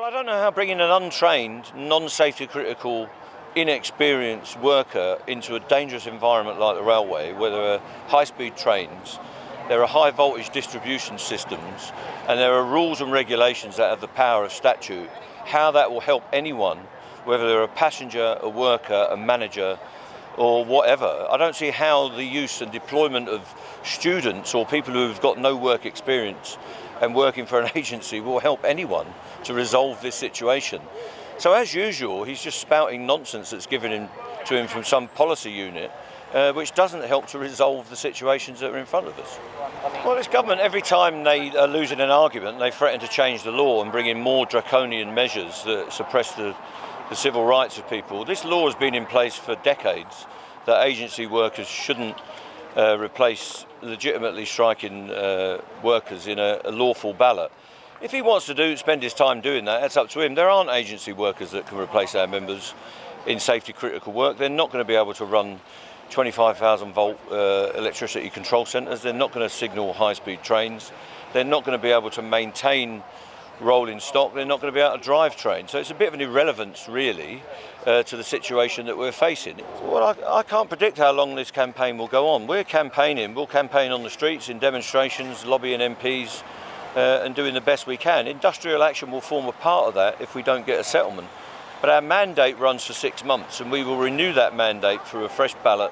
I don't know how bringing an untrained, non-safety critical, inexperienced worker into a dangerous environment like the railway, where there are high-speed trains, there are high voltage distribution systems, and there are rules and regulations that have the power of statute, how that will help anyone, whether they're a passenger, a worker, a manager, or whatever. I don't see how the use and deployment of students or people who've got no work experience and working for an agency will help anyone to resolve this situation. So as usual, he's just spouting nonsense that's given to him from some policy unit, which doesn't help to resolve the situations that are in front of us. Well, this government, every time they are losing an argument, they threaten to change the law and bring in more draconian measures that suppress the civil rights of people. This law has been in place for decades, that agency workers shouldn't replace legitimately striking workers in a lawful ballot. If he wants to spend his time doing that, that's up to him. There aren't agency workers that can replace our members in safety critical work. They're not going to be able to run 25,000 volt electricity control centres. They're not going to signal high-speed trains. They're not going to be able to maintain rolling stock. They're not going to be able to drive trains. So it's a bit of an irrelevance, really, to the situation that we're facing. Well, I can't predict how long this campaign will go on. We're campaigning. We'll campaign on the streets, in demonstrations, lobbying MPs, and doing the best we can. Industrial action will form a part of that if we don't get a settlement. But our mandate runs for 6 months, and we will renew that mandate through a fresh ballot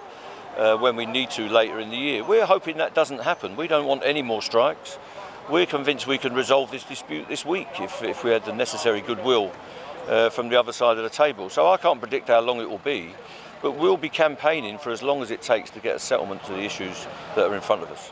when we need to later in the year. We're hoping that doesn't happen. We don't want any more strikes. We're convinced we can resolve this dispute this week if we had the necessary goodwill from the other side of the table. So I can't predict how long it will be, but we'll be campaigning for as long as it takes to get a settlement to the issues that are in front of us.